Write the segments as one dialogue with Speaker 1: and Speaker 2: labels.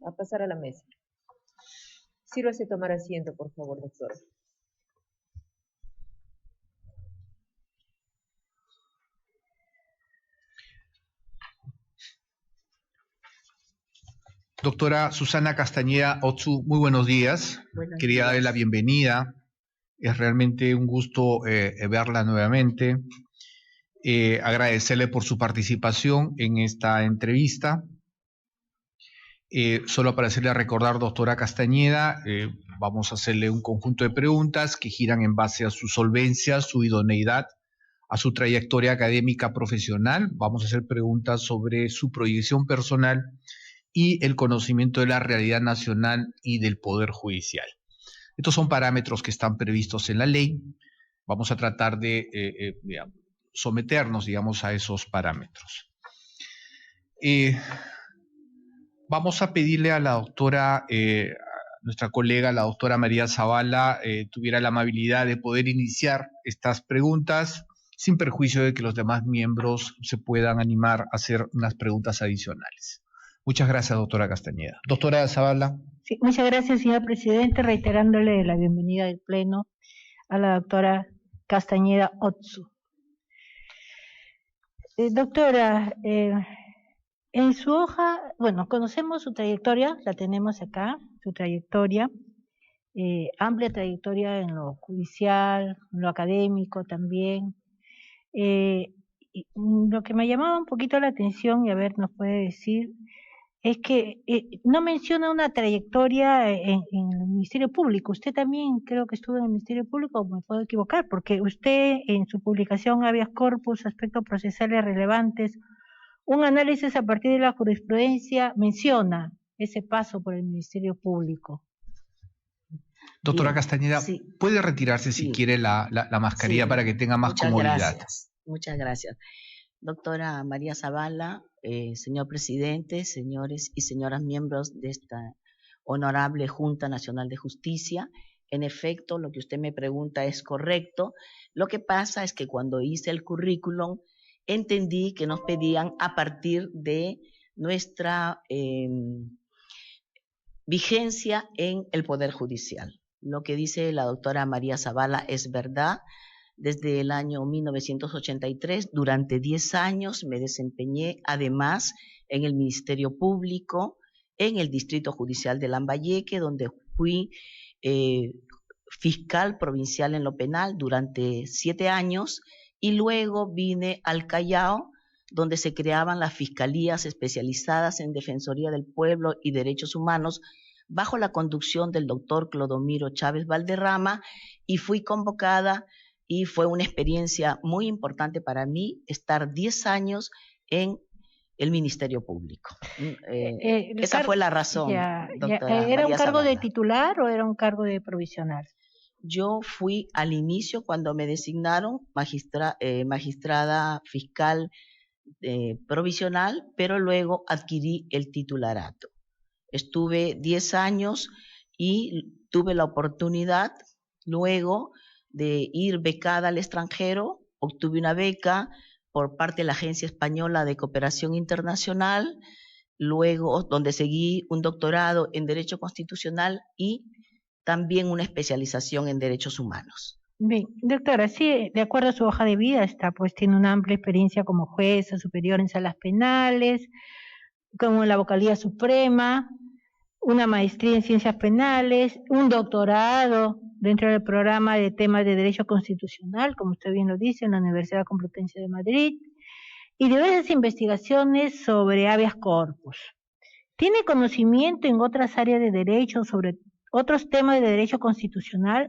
Speaker 1: a pasar a la mesa. Sírvase tomar asiento, por favor, doctora.
Speaker 2: Doctora Susana Castañeda Otsu, muy buenos días. Quería darle la bienvenida. Es realmente un gusto verla nuevamente. Agradecerle por su participación en esta entrevista. Solo para hacerle recordar, doctora Castañeda, vamos a hacerle un conjunto de preguntas que giran en base a su solvencia, su idoneidad, a su trayectoria académica profesional. Vamos a hacer preguntas sobre su proyección personal y el conocimiento de la realidad nacional y del Poder Judicial. Estos son parámetros que están previstos en la ley. Vamos a tratar de someternos, digamos, a esos parámetros. Vamos a pedirle a la doctora, a nuestra colega, la doctora María Zavala, tuviera la amabilidad de poder iniciar estas preguntas sin perjuicio de que los demás miembros se puedan animar a hacer unas preguntas adicionales. Muchas gracias, doctora Castañeda. Doctora Zavala.
Speaker 3: Sí, muchas gracias, señor presidente, reiterándole la bienvenida del Pleno a la doctora Castañeda Otsu. Doctora, en su hoja, bueno, conocemos su trayectoria, la tenemos acá, su trayectoria, amplia trayectoria en lo judicial, en lo académico también. Lo que me llamaba un poquito la atención, y a ver, nos puede decir, es que no menciona una trayectoria en el Ministerio Público. Usted también creo que estuvo en el Ministerio Público, o me puedo equivocar, porque usted en su publicación Habeas Corpus, aspectos procesales relevantes, un análisis a partir de la jurisprudencia menciona ese paso por el Ministerio Público.
Speaker 2: Doctora Castañeda, sí. ¿Puede retirarse si quiere la mascarilla para que tenga más comodidad?
Speaker 4: Muchas gracias. Doctora María Zavala, señor presidente, señores y señoras miembros de esta honorable Junta Nacional de Justicia, en efecto, lo que usted me pregunta es correcto. Lo que pasa es que cuando hice el currículum, entendí que nos pedían a partir de nuestra vigencia en el Poder Judicial. Lo que dice la doctora María Zavala es verdad. Desde el año 1983, durante 10 años me desempeñé además en el Ministerio Público, en el Distrito Judicial de Lambayeque, donde fui fiscal provincial en lo penal durante 7 años, y luego vine al Callao, donde se creaban las fiscalías especializadas en Defensoría del Pueblo y Derechos Humanos, bajo la conducción del doctor Clodomiro Chávez Valderrama, y fui convocada. Y fue una experiencia muy importante para mí estar 10 años en el Ministerio Público. Esa fue la razón. Doctora
Speaker 3: ¿Era un cargo
Speaker 4: Zavala.
Speaker 3: de titular o era un cargo de provisional?
Speaker 4: Yo fui al inicio, cuando me designaron magistrada fiscal provisional, pero luego adquirí el titularato. Estuve 10 años y tuve la oportunidad luego de ir becada al extranjero. Obtuve una beca por parte de la Agencia Española de Cooperación Internacional, luego donde seguí un doctorado en Derecho Constitucional y también una especialización en Derechos Humanos.
Speaker 3: Bien, doctora, sí, de acuerdo a su hoja de vida, tiene una amplia experiencia como jueza superior en salas penales, como en la Vocalía Suprema, una maestría en Ciencias Penales, un doctorado dentro del programa de temas de Derecho Constitucional, como usted bien lo dice, en la Universidad Complutense de Madrid, y diversas investigaciones sobre habeas corpus. ¿Tiene conocimiento en otras áreas de derecho sobre otros temas de derecho constitucional?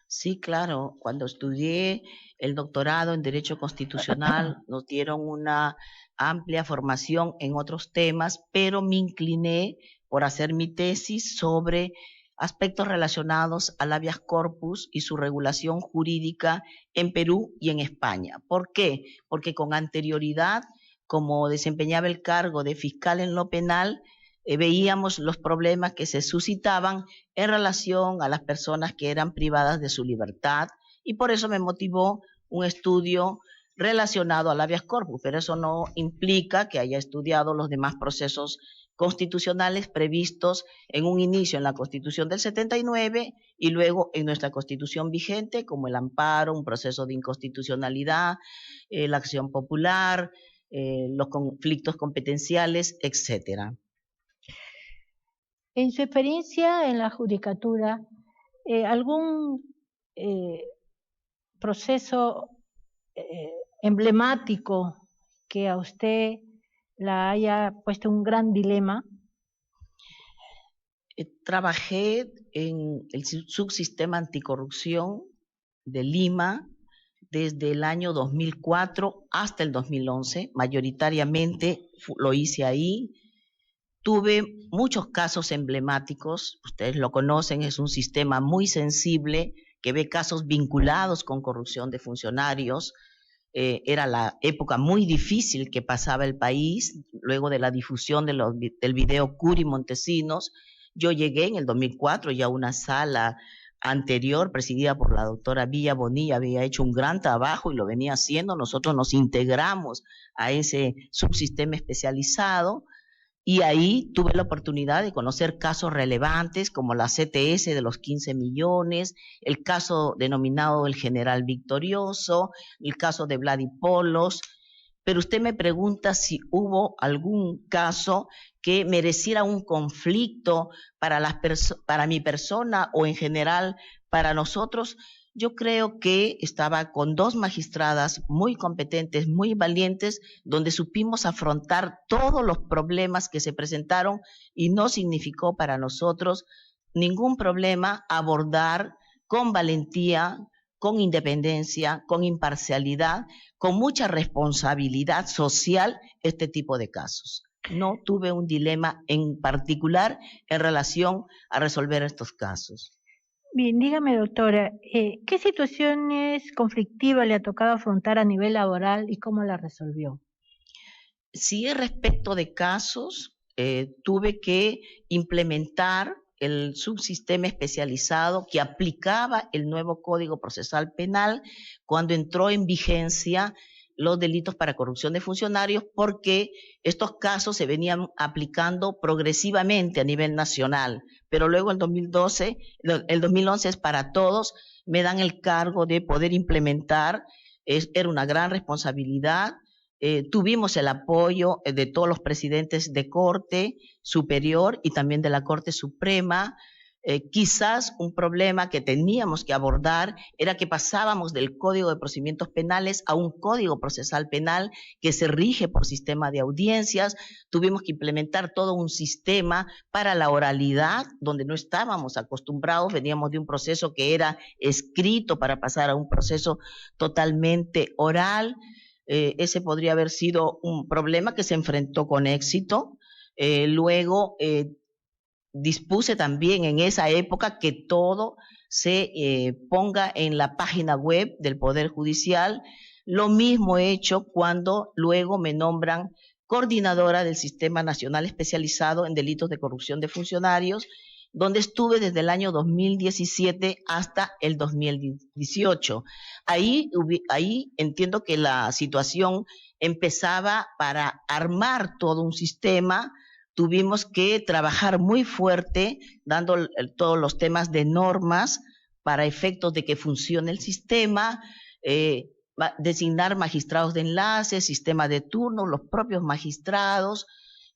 Speaker 4: Sí, claro. Cuando estudié el doctorado en Derecho Constitucional, nos dieron una amplia formación en otros temas, pero me incliné por hacer mi tesis sobre aspectos relacionados al habeas corpus y su regulación jurídica en Perú y en España. ¿Por qué? Porque con anterioridad, como desempeñaba el cargo de fiscal en lo penal, veíamos los problemas que se suscitaban en relación a las personas que eran privadas de su libertad, y por eso me motivó un estudio relacionado al habeas corpus, pero eso no implica que haya estudiado los demás procesos constitucionales previstos en un inicio en la Constitución del 79 y luego en nuestra Constitución vigente, como el amparo, un proceso de inconstitucionalidad, la acción popular, los conflictos competenciales, etcétera.
Speaker 3: En su experiencia en la judicatura, ¿algún proceso emblemático que a usted la haya puesto un gran dilema?
Speaker 4: Trabajé en el subsistema anticorrupción de Lima desde el año 2004 hasta el 2011, mayoritariamente lo hice ahí. Tuve muchos casos emblemáticos, ustedes lo conocen, es un sistema muy sensible que ve casos vinculados con corrupción de funcionarios. Era la época muy difícil que pasaba el país, luego de la difusión del video Curi Montesinos. Yo llegué en el 2004 ya a una sala anterior, presidida por la doctora Villa Bonilla, había hecho un gran trabajo y lo venía haciendo. Nosotros nos integramos a ese subsistema especializado y ahí tuve la oportunidad de conocer casos relevantes como la CTS de los 15 millones, el caso denominado el General Victorioso, el caso de Vladipolos. Pero usted me pregunta si hubo algún caso que mereciera un conflicto para mi persona o en general para nosotros. Yo creo que estaba con dos magistradas muy competentes, muy valientes, donde supimos afrontar todos los problemas que se presentaron y no significó para nosotros ningún problema abordar con valentía, con independencia, con imparcialidad, con mucha responsabilidad social este tipo de casos. No tuve un dilema en particular en relación a resolver estos casos.
Speaker 3: Bien, dígame, doctora, ¿qué situaciones conflictivas le ha tocado afrontar a nivel laboral y cómo la resolvió?
Speaker 4: Si es respecto de casos, tuve que implementar el subsistema especializado que aplicaba el nuevo Código Procesal Penal cuando entró en vigencia los delitos para corrupción de funcionarios, porque estos casos se venían aplicando progresivamente a nivel nacional, pero luego el 2011 es para todos, me dan el cargo de poder implementar, era una gran responsabilidad. Tuvimos el apoyo de todos los presidentes de Corte Superior y también de la Corte Suprema. Quizás un problema que teníamos que abordar era que pasábamos del Código de Procedimientos Penales a un Código Procesal Penal que se rige por sistema de audiencias. Tuvimos que implementar todo un sistema para la oralidad, donde no estábamos acostumbrados, veníamos de un proceso que era escrito para pasar a un proceso totalmente oral. Ese podría haber sido un problema que se enfrentó con éxito. Luego dispuse también en esa época que todo se ponga en la página web del Poder Judicial. Lo mismo he hecho cuando luego me nombran coordinadora del Sistema Nacional Especializado en Delitos de Corrupción de Funcionarios, donde estuve desde el año 2017 hasta el 2018. Ahí entiendo que la situación empezaba para armar todo un sistema. Tuvimos que trabajar muy fuerte, dando todos los temas de normas para efectos de que funcione el sistema, designar magistrados de enlace, sistema de turno, los propios magistrados.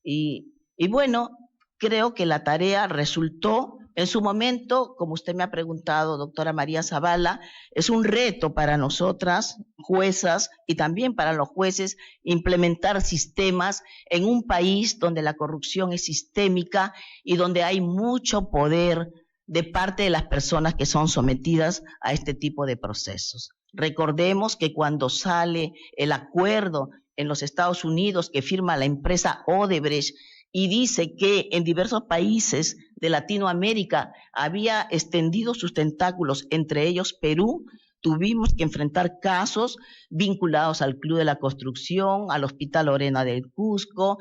Speaker 4: Y bueno, creo que la tarea resultó, en su momento, como usted me ha preguntado, doctora María Zavala, es un reto para nosotras, juezas, y también para los jueces, implementar sistemas en un país donde la corrupción es sistémica y donde hay mucho poder de parte de las personas que son sometidas a este tipo de procesos. Recordemos que cuando sale el acuerdo en los Estados Unidos que firma la empresa Odebrecht, y dice que en diversos países de Latinoamérica había extendido sus tentáculos, entre ellos Perú, tuvimos que enfrentar casos vinculados al Club de la Construcción, al Hospital Lorena del Cusco,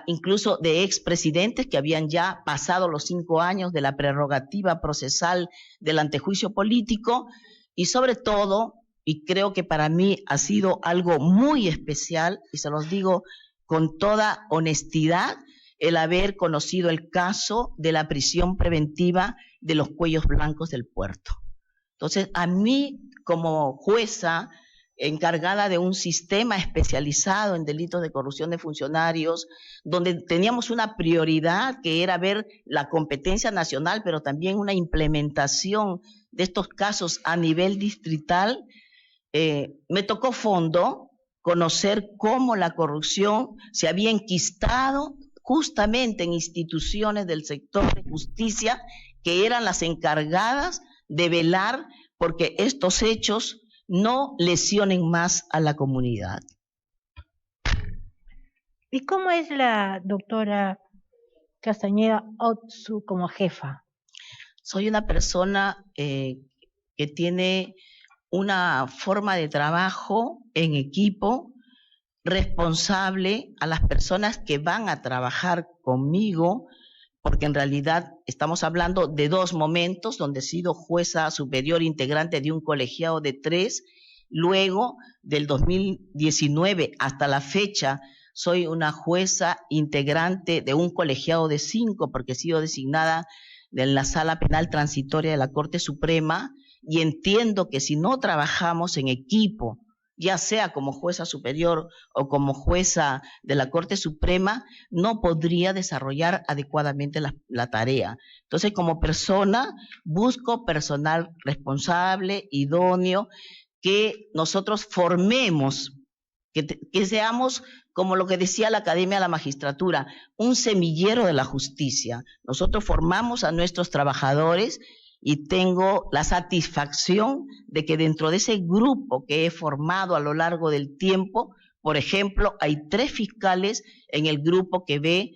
Speaker 4: incluso de expresidentes que habían ya pasado los 5 años de la prerrogativa procesal del antejuicio político, y sobre todo, y creo que para mí ha sido algo muy especial, y se los digo con toda honestidad, el haber conocido el caso de la prisión preventiva de los cuellos blancos del puerto. Entonces, a mí, como jueza encargada de un sistema especializado en delitos de corrupción de funcionarios, donde teníamos una prioridad que era ver la competencia nacional, pero también una implementación de estos casos a nivel distrital, me tocó fondo conocer cómo la corrupción se había enquistado justamente en instituciones del sector de justicia que eran las encargadas de velar porque estos hechos no lesionen más a la comunidad.
Speaker 3: ¿Y cómo es la doctora Castañeda Otsu como jefa?
Speaker 4: Soy una persona que tiene una forma de trabajo en equipo, responsable a las personas que van a trabajar conmigo, porque en realidad estamos hablando de dos momentos donde he sido jueza superior integrante de un colegiado de 3, luego del 2019 hasta la fecha soy una jueza integrante de un colegiado de 5, porque he sido designada en la Sala Penal Transitoria de la Corte Suprema, y entiendo que si no trabajamos en equipo, ya sea como jueza superior o como jueza de la Corte Suprema, no podría desarrollar adecuadamente la tarea. Entonces, como persona, busco personal responsable, idóneo, que nosotros formemos, que seamos, como lo que decía la Academia de la Magistratura, un semillero de la justicia. Nosotros formamos a nuestros trabajadores y tengo la satisfacción de que dentro de ese grupo que he formado a lo largo del tiempo, por ejemplo, hay 3 fiscales en el grupo que ve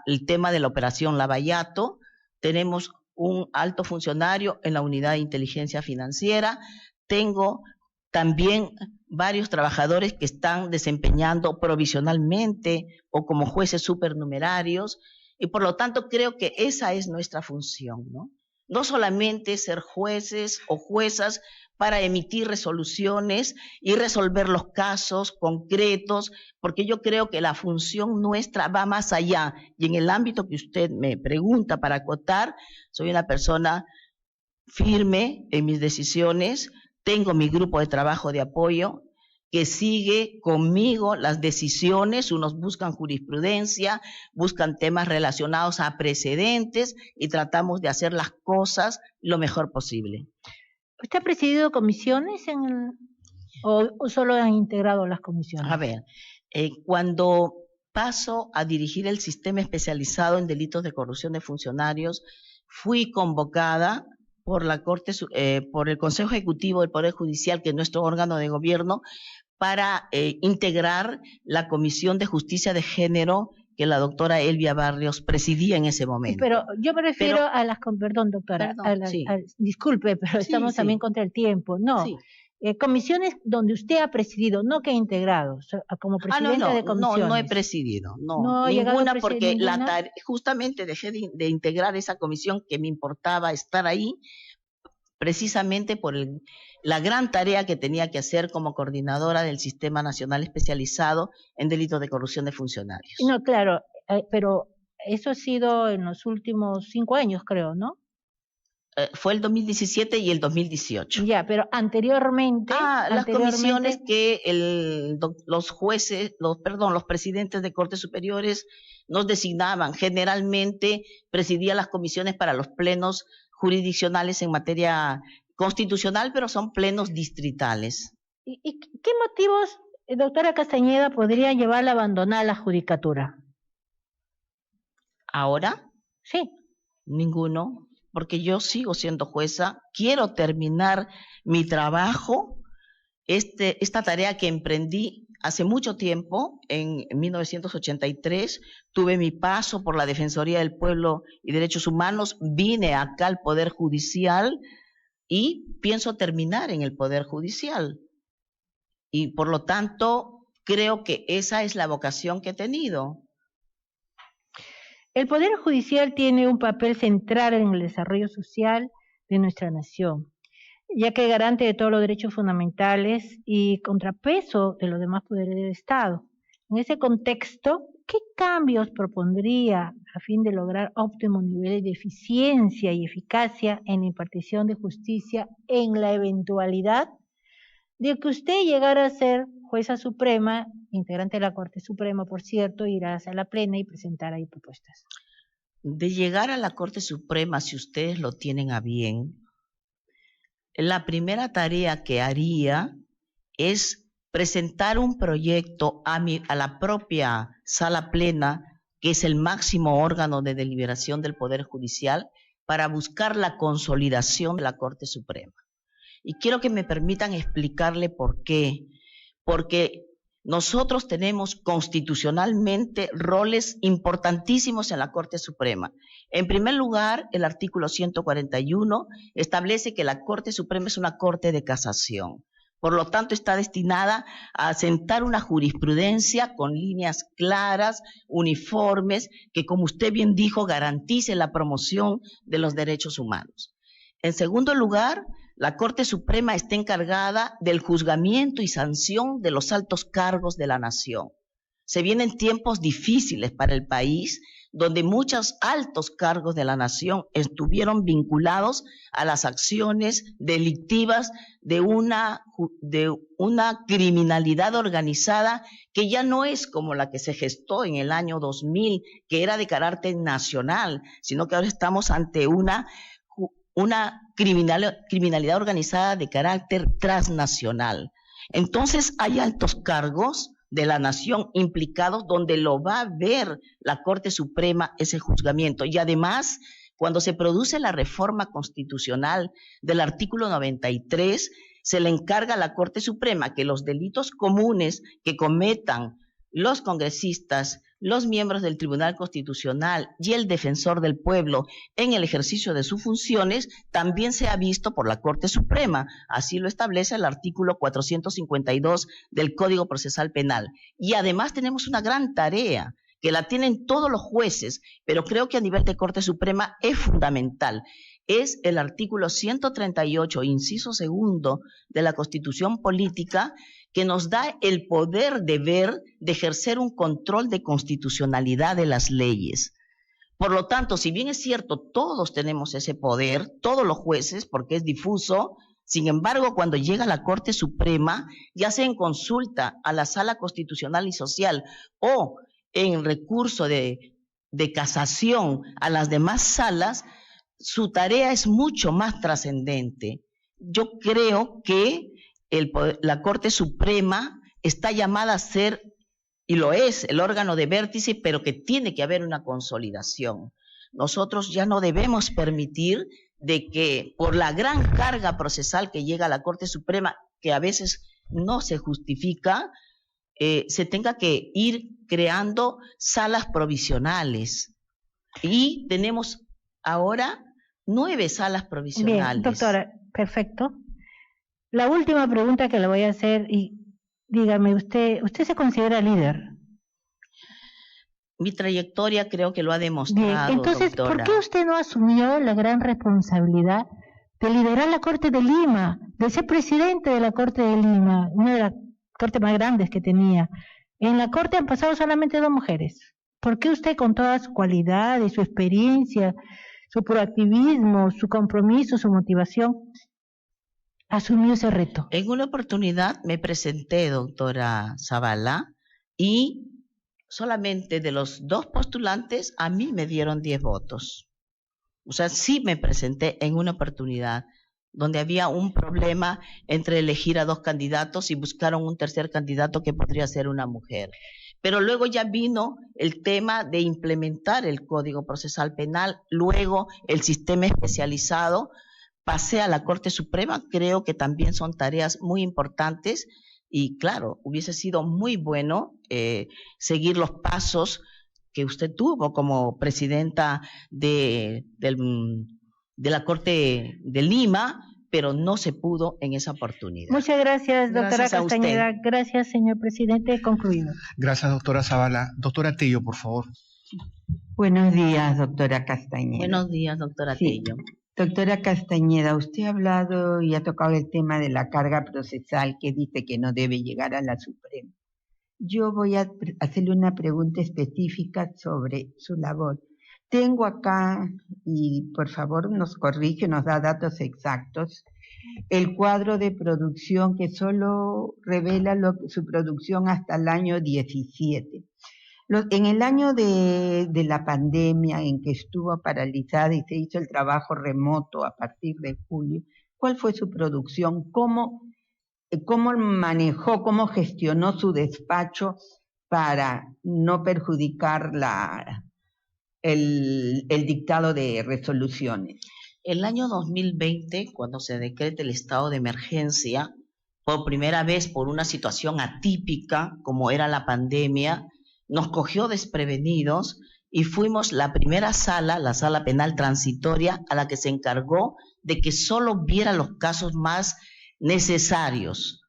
Speaker 4: el tema de la operación Lavallato, tenemos un alto funcionario en la unidad de inteligencia financiera, tengo también varios trabajadores que están desempeñando provisionalmente o como jueces supernumerarios, y por lo tanto creo que esa es nuestra función, ¿no? No solamente ser jueces o juezas para emitir resoluciones y resolver los casos concretos, porque yo creo que la función nuestra va más allá. Y en el ámbito que usted me pregunta para acotar, soy una persona firme en mis decisiones, tengo mi grupo de trabajo de apoyo que sigue conmigo las decisiones, unos buscan jurisprudencia, buscan temas relacionados a precedentes y tratamos de hacer las cosas lo mejor posible.
Speaker 3: ¿Usted ha presidido comisiones o solo han integrado las comisiones?
Speaker 4: A ver, cuando paso a dirigir el sistema especializado en delitos de corrupción de funcionarios, fui convocada por la Corte, por el Consejo Ejecutivo del Poder Judicial, que es nuestro órgano de gobierno, para integrar la Comisión de Justicia de Género que la doctora Elvia Barrios presidía en ese momento.
Speaker 3: Pero yo me refiero a las, perdón doctora,
Speaker 4: sí.
Speaker 3: Disculpe, pero estamos también contra el tiempo, no.
Speaker 4: Sí.
Speaker 3: Comisiones donde usted ha presidido, no que ha integrado, como presidenta de comisiones.
Speaker 4: No he presidido, no ninguna, porque
Speaker 3: ninguna.
Speaker 4: Justamente dejé de integrar esa comisión que me importaba estar ahí, precisamente por la gran tarea que tenía que hacer como coordinadora del Sistema Nacional Especializado en Delitos de Corrupción de Funcionarios.
Speaker 3: No, claro, pero eso ha sido en los últimos 5 años, creo, ¿no?
Speaker 4: Fue el 2017 y el 2018.
Speaker 3: Ya, pero anteriormente...
Speaker 4: las comisiones que los jueces, los presidentes de Cortes Superiores nos designaban. Generalmente presidía las comisiones para los plenos jurisdiccionales en materia constitucional, pero son plenos distritales.
Speaker 3: ¿Y qué motivos, doctora Castañeda, podría llevarla a abandonar la judicatura?
Speaker 4: ¿Ahora?
Speaker 3: Sí.
Speaker 4: Ninguno, porque yo sigo siendo jueza, quiero terminar mi trabajo, esta tarea que emprendí hace mucho tiempo, en 1983, tuve mi paso por la Defensoría del Pueblo y Derechos Humanos, vine acá al Poder Judicial y pienso terminar en el Poder Judicial. Y por lo tanto, creo que esa es la vocación que he tenido.
Speaker 3: El Poder Judicial tiene un papel central en el desarrollo social de nuestra nación, ya que es garante de todos los derechos fundamentales y contrapeso de los demás poderes del Estado. En ese contexto, ¿qué cambios propondría a fin de lograr óptimos niveles de eficiencia y eficacia en la impartición de justicia en la eventualidad de que usted llegara a ser jueza suprema, integrante de la Corte Suprema, por cierto, irá a Sala Plena y presentar ahí propuestas?
Speaker 4: De llegar a la Corte Suprema, si ustedes lo tienen a bien, la primera tarea que haría es presentar un proyecto a la propia Sala Plena, que es el máximo órgano de deliberación del Poder Judicial, para buscar la consolidación de la Corte Suprema. Y quiero que me permitan explicarle por qué. Porque nosotros tenemos constitucionalmente roles importantísimos en la Corte Suprema. En primer lugar, el artículo 141 establece que la Corte Suprema es una Corte de Casación. Por lo tanto, está destinada a asentar una jurisprudencia con líneas claras, uniformes, que, como usted bien dijo, garantice la promoción de los derechos humanos. En segundo lugar, la Corte Suprema está encargada del juzgamiento y sanción de los altos cargos de la nación. Se vienen tiempos difíciles para el país, donde muchos altos cargos de la nación estuvieron vinculados a las acciones delictivas de una criminalidad organizada que ya no es como la que se gestó en el año 2000, que era de carácter nacional, sino que ahora estamos ante una criminalidad organizada de carácter transnacional. Entonces hay altos cargos de la nación implicados donde lo va a ver la Corte Suprema ese juzgamiento. Y además, cuando se produce la reforma constitucional del artículo 93, se le encarga a la Corte Suprema que los delitos comunes que cometan los congresistas, los miembros del Tribunal Constitucional y el Defensor del Pueblo en el ejercicio de sus funciones también sea visto por la Corte Suprema. Así lo establece el artículo 452 del Código Procesal Penal. Y además tenemos una gran tarea que la tienen todos los jueces, pero creo que a nivel de Corte Suprema es fundamental. Es el artículo 138, inciso segundo de la Constitución Política, que nos da el poder de ejercer un control de constitucionalidad de las leyes. Por lo tanto, si bien es cierto, todos tenemos ese poder, todos los jueces, porque es difuso, sin embargo, cuando llega a la Corte Suprema, ya sea en consulta a la Sala Constitucional y Social o en recurso de casación a las demás salas, su tarea es mucho más trascendente. Yo creo que la Corte Suprema está llamada a ser, y lo es, el órgano de vértice, pero que tiene que haber una consolidación. Nosotros ya no debemos permitir de que por la gran carga procesal que llega a la Corte Suprema, que a veces no se justifica, se tenga que ir creando salas provisionales. Y tenemos ahora 9 salas provisionales.
Speaker 3: Bien, doctora, perfecto. La última pregunta que le voy a hacer, y dígame, ¿usted se considera líder?
Speaker 4: Mi trayectoria creo que lo ha demostrado.
Speaker 3: Bien, entonces,
Speaker 4: doctora.
Speaker 3: ¿por qué usted no asumió la gran responsabilidad de liderar la Corte de Lima, de ser presidente de la Corte de Lima, una de las cortes más grandes que tenía? En la Corte han pasado solamente 2 mujeres. ¿Por qué usted, con todas sus cualidades, su experiencia, su proactivismo, su compromiso, su motivación, asumió ese reto?
Speaker 4: En una oportunidad me presenté, doctora Zavala, y solamente de los 2 postulantes a mí me dieron 10 votos. O sea, sí me presenté en una oportunidad donde había un problema entre elegir a 2 candidatos y buscaron un tercer candidato que podría ser una mujer. Pero luego ya vino el tema de implementar el Código Procesal Penal, luego el sistema especializado. Pasé a la Corte Suprema, creo que también son tareas muy importantes y claro, hubiese sido muy bueno seguir los pasos que usted tuvo como presidenta de la Corte de Lima, pero no se pudo en esa oportunidad.
Speaker 3: Muchas gracias, doctora
Speaker 4: Gracias a
Speaker 3: Castañeda.
Speaker 4: usted.
Speaker 3: Gracias, señor presidente. Concluido.
Speaker 2: Gracias, doctora Zavala. Doctora Tello, por favor.
Speaker 5: Buenos días, doctora Castañeda.
Speaker 4: Buenos días, doctora
Speaker 5: Sí.
Speaker 4: Tello.
Speaker 5: Doctora Castañeda, usted ha hablado y ha tocado el tema de la carga procesal que dice que no debe llegar a la Suprema. Yo voy a hacerle una pregunta específica sobre su labor. Tengo acá, y por favor nos corrige, nos da datos exactos, el cuadro de producción que solo revela su producción hasta el año 17. En el año de la pandemia, en que estuvo paralizada y se hizo el trabajo remoto a partir de julio, ¿cuál fue su producción? ¿Cómo manejó, cómo gestionó su despacho para no perjudicar el dictado de resoluciones?
Speaker 4: El año 2020, cuando se decreta el estado de emergencia, por primera vez por una situación atípica como era la pandemia, nos cogió desprevenidos y fuimos la primera sala, la sala penal transitoria, a la que se encargó de que solo viera los casos más necesarios,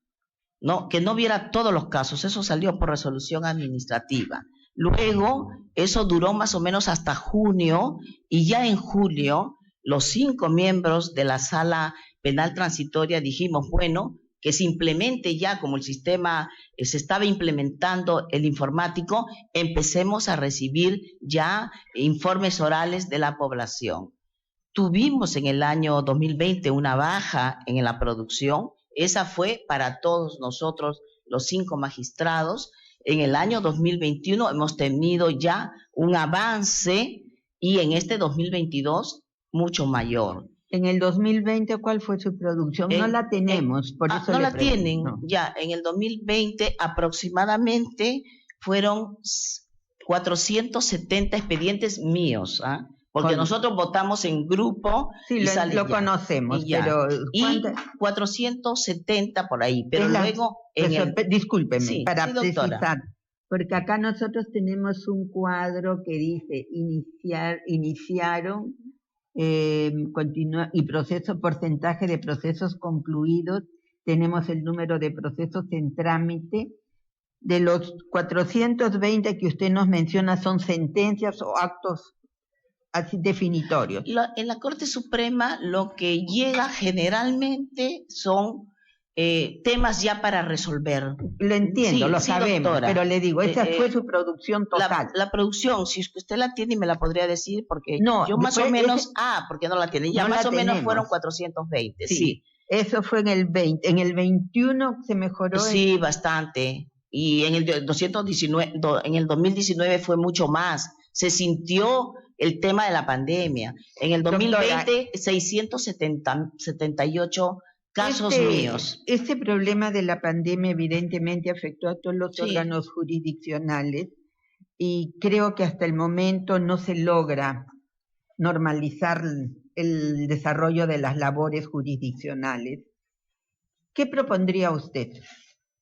Speaker 4: ¿no? Que no viera todos los casos, eso salió por resolución administrativa. Luego, eso duró más o menos hasta junio, y ya en julio, los 5 miembros de la sala penal transitoria dijimos, bueno, que se implemente ya, como el sistema se estaba implementando el informático, empecemos a recibir ya informes orales de la población. Tuvimos en el año 2020 una baja en la producción, esa fue para todos nosotros, los 5 magistrados. En el año 2021 hemos tenido ya un avance y en este 2022 mucho mayor.
Speaker 5: En el 2020, ¿cuál fue su producción? No la tenemos, por eso
Speaker 4: no
Speaker 5: le
Speaker 4: la
Speaker 5: pregunto.
Speaker 4: tienen.
Speaker 5: No.
Speaker 4: Ya, en el 2020 aproximadamente fueron 470 expedientes míos, ¿ah? Porque nosotros votamos en grupo.
Speaker 5: Sí,
Speaker 4: y
Speaker 5: lo conocemos, pero...
Speaker 4: Y 470 por ahí, pero luego...
Speaker 5: Discúlpeme,
Speaker 4: sí,
Speaker 5: para
Speaker 4: sí,
Speaker 5: precisar, porque acá nosotros tenemos un cuadro que dice iniciaron, continúa, y porcentaje de procesos concluidos, tenemos el número de procesos en trámite. De los 420 que usted nos menciona, ¿son sentencias o actos así definitorios?
Speaker 4: En la Corte Suprema lo que llega generalmente son temas ya para resolver.
Speaker 5: Lo entiendo,
Speaker 4: sí,
Speaker 5: lo
Speaker 4: sí,
Speaker 5: sabemos,
Speaker 4: doctora.
Speaker 5: Pero le digo, esa fue su producción total.
Speaker 4: La producción, si usted la tiene, me la podría decir, porque
Speaker 5: no,
Speaker 4: yo más o menos... porque no la tiene, ya
Speaker 5: no
Speaker 4: más o menos
Speaker 5: tenemos.
Speaker 4: fueron 420, sí.
Speaker 5: Eso fue en el 20, en el 21 se mejoró.
Speaker 4: Sí, bastante. Y en el 219, en el 2019 fue mucho más. Se sintió el tema de la pandemia. En el 2020, 678 casos míos.
Speaker 5: Este problema de la pandemia evidentemente afectó a todos los órganos jurisdiccionales, y creo que hasta el momento no se logra normalizar el desarrollo de las labores jurisdiccionales. ¿Qué propondría usted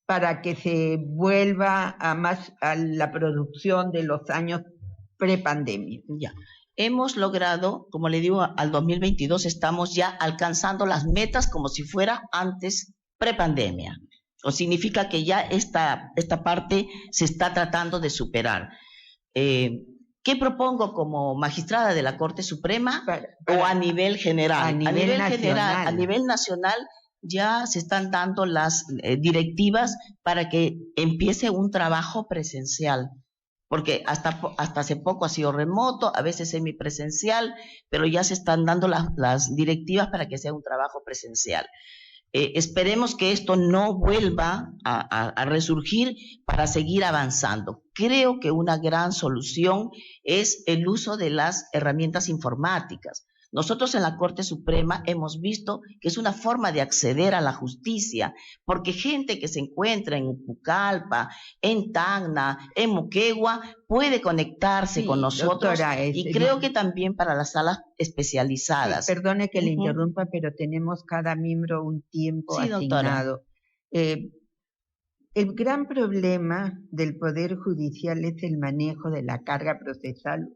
Speaker 5: para que se vuelva a la producción de los años prepandemia?
Speaker 4: Ya. Hemos logrado, como le digo, al 2022 estamos ya alcanzando las metas como si fuera antes prepandemia. O significa que ya esta parte se está tratando de superar. ¿Qué propongo como magistrada de la Corte Suprema o a nivel general? A nivel nacional ya se están dando las directivas para que empiece un trabajo presencial. Porque hasta hace poco ha sido remoto, a veces semipresencial, pero ya se están dando las directivas para que sea un trabajo presencial. Esperemos que esto no vuelva a resurgir para seguir avanzando. Creo que una gran solución es el uso de las herramientas informáticas. Nosotros en la Corte Suprema hemos visto que es una forma de acceder a la justicia, porque gente que se encuentra en Pucallpa, en Tacna, en Moquegua, puede conectarse con nosotros, doctora, y creo que también para las salas especializadas.
Speaker 5: Sí, perdone que le interrumpa, pero tenemos cada miembro un tiempo asignado. El gran problema del Poder Judicial es el manejo de la carga procesal,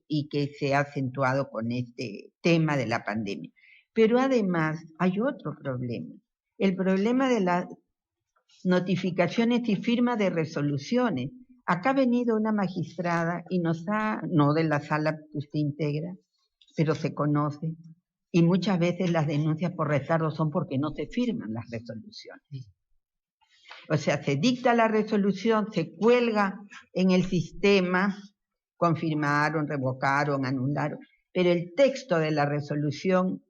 Speaker 5: y que se ha acentuado con este tema de la pandemia. Pero además hay otro problema, el problema de las notificaciones y firma de resoluciones. Acá ha venido una magistrada y no de la sala que usted integra, pero se conoce, y muchas veces las denuncias por retardo son porque no se firman las resoluciones. O sea, se dicta la resolución, se cuelga en el sistema, confirmaron, revocaron, anularon, pero el texto de la resolución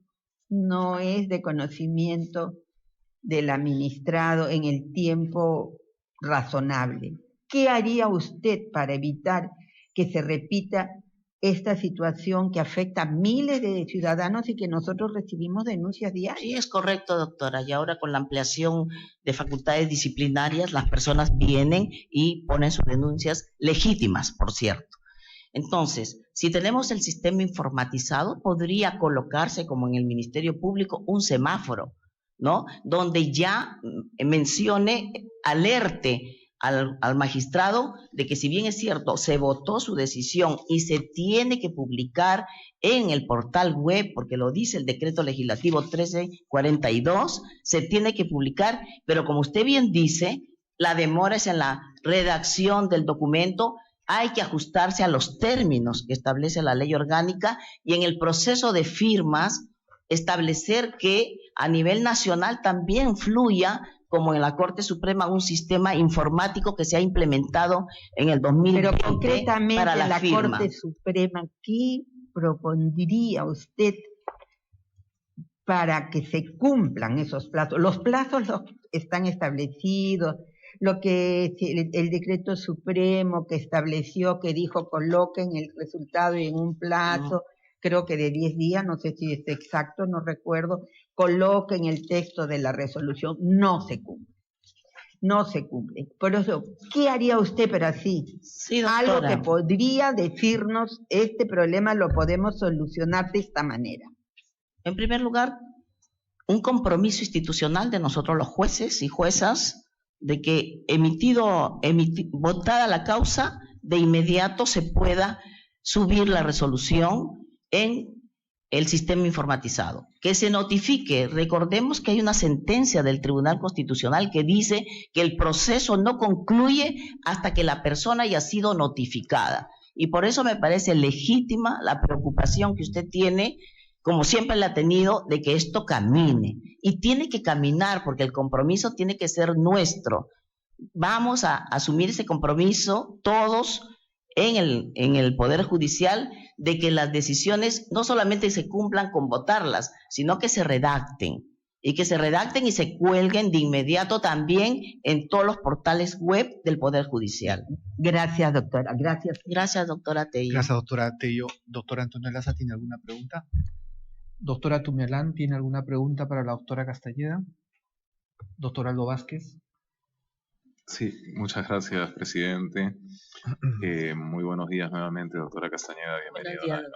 Speaker 5: no es de conocimiento del administrado en el tiempo razonable. ¿Qué haría usted para evitar que se repita esta situación que afecta a miles de ciudadanos y que nosotros recibimos denuncias diarias?
Speaker 4: Sí, es correcto, doctora. Y ahora con la ampliación de facultades disciplinarias, las personas vienen y ponen sus denuncias legítimas, por cierto. Entonces, si tenemos el sistema informatizado, podría colocarse, como en el Ministerio Público, un semáforo, ¿no? Donde ya mencione, alerte al magistrado de que, si bien es cierto, se votó su decisión y se tiene que publicar en el portal web, porque lo dice el decreto legislativo 1342, se tiene que publicar, pero como usted bien dice, la demora es en la redacción del documento. Hay que ajustarse a los términos que establece la ley orgánica y en el proceso de firmas establecer que a nivel nacional también fluya, como en la Corte Suprema, un sistema informático que se ha implementado en el 2020
Speaker 5: Pero concretamente
Speaker 4: para la firma.
Speaker 5: Corte Suprema, ¿qué propondría usted para que se cumplan esos plazos? Los plazos están establecidos. Lo que el decreto supremo que estableció, que dijo coloquen el resultado en un plazo, creo que de 10 días, no sé si es exacto, no recuerdo, coloquen el texto de la resolución, no se cumple. No se cumple. Por eso, ¿qué haría usted, pero así?
Speaker 4: Sí,
Speaker 5: algo que podría decirnos, este problema lo podemos solucionar de esta manera.
Speaker 4: En primer lugar, un compromiso institucional de nosotros los jueces y juezas, de que votada la causa, de inmediato se pueda subir la resolución en el sistema informatizado. Que se notifique. Recordemos que hay una sentencia del Tribunal Constitucional que dice que el proceso no concluye hasta que la persona haya sido notificada. Y por eso me parece legítima la preocupación que usted tiene, como siempre la ha tenido, de que esto camine. Y tiene que caminar porque el compromiso tiene que ser nuestro. Vamos a asumir ese compromiso todos en el Poder Judicial, de que las decisiones no solamente se cumplan con votarlas, sino que se redacten. Y que se redacten y se cuelguen de inmediato también en todos los portales web del Poder Judicial.
Speaker 5: Gracias, doctora. Gracias.
Speaker 4: Gracias, doctora Tello.
Speaker 2: Gracias, doctora Tello. Doctora Antonio Laza, ¿tiene alguna pregunta? Doctora Tumialán, ¿tiene alguna pregunta para la doctora Castañeda? Doctor Aldo Vázquez.
Speaker 6: Sí, muchas gracias, presidente. Muy buenos días nuevamente, doctora Castañeda. Bienvenida.
Speaker 4: Buenos días,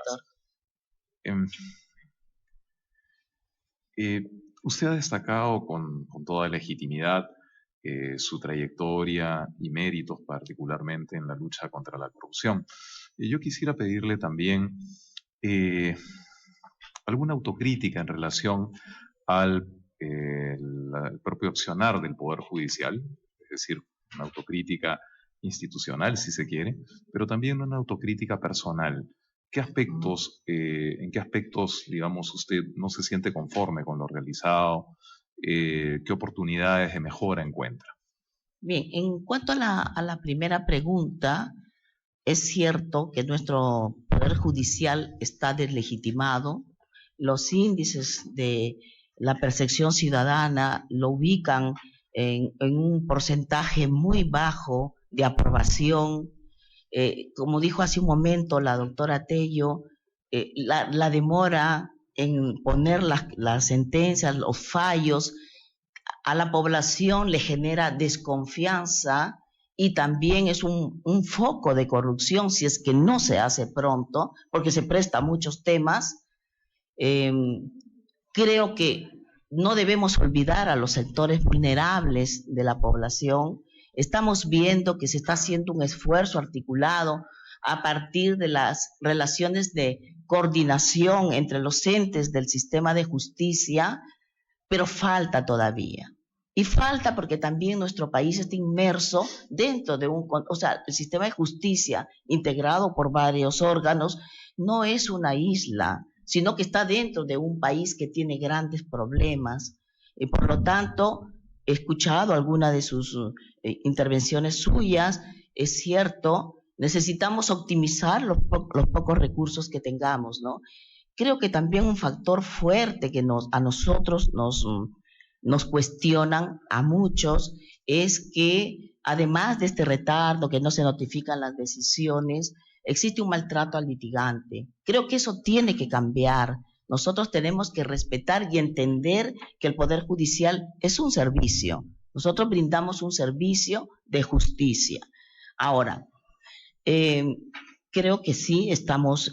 Speaker 6: doctor. Usted ha destacado con toda legitimidad su trayectoria y méritos, particularmente en la lucha contra la corrupción. Yo quisiera pedirle también alguna autocrítica en relación al propio accionar del Poder Judicial, es decir, una autocrítica institucional, si se quiere, pero también una autocrítica personal. ¿En qué aspectos, digamos, usted no se siente conforme con lo realizado? ¿Qué oportunidades de mejora encuentra?
Speaker 4: Bien, en cuanto a la primera pregunta, es cierto que nuestro Poder Judicial está deslegitimado. Los índices de la percepción ciudadana lo ubican en un porcentaje muy bajo de aprobación. Como dijo hace un momento la doctora Tello, la demora en poner las sentencias, los fallos, a la población le genera desconfianza y también es un foco de corrupción si es que no se hace pronto, porque se presta a muchos temas. Creo que no debemos olvidar a los sectores vulnerables de la población. Estamos viendo que se está haciendo un esfuerzo articulado a partir de las relaciones de coordinación entre los entes del sistema de justicia, pero falta todavía. Y falta porque también nuestro país está inmerso dentro de el sistema de justicia integrado por varios órganos no es una isla, sino que está dentro de un país que tiene grandes problemas. Y por lo tanto, he escuchado algunas de sus intervenciones suyas. Es cierto, necesitamos optimizar los pocos recursos que tengamos, ¿no? Creo que también un factor fuerte que a nosotros nos cuestionan a muchos es que, además de este retardo, que no se notifican las decisiones, existe un maltrato al litigante. Creo que eso tiene que cambiar. Nosotros tenemos que respetar y entender que el Poder Judicial es un servicio. Nosotros brindamos un servicio de justicia. Ahora, creo que sí estamos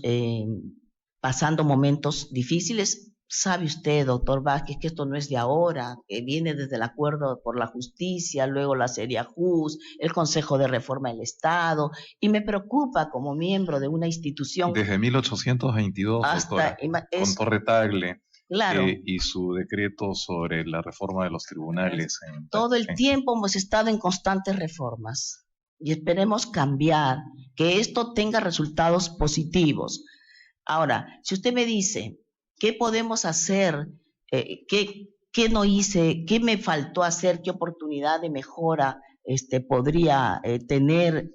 Speaker 4: pasando momentos difíciles. Sabe usted, doctor Vázquez, que esto no es de ahora, que viene desde el Acuerdo por la Justicia, luego la Seriajus, el Consejo de Reforma del Estado, y me preocupa como miembro de una institución.
Speaker 6: Desde 1822, doctora, con Torre Tagle,
Speaker 4: claro,
Speaker 6: y su decreto sobre la reforma de los tribunales.
Speaker 4: Todo el tiempo hemos estado en constantes reformas y esperemos cambiar, que esto tenga resultados positivos. Ahora, si usted me dice, ¿qué podemos hacer? ¿Qué no hice? ¿Qué me faltó hacer? ¿Qué oportunidad de mejora podría tener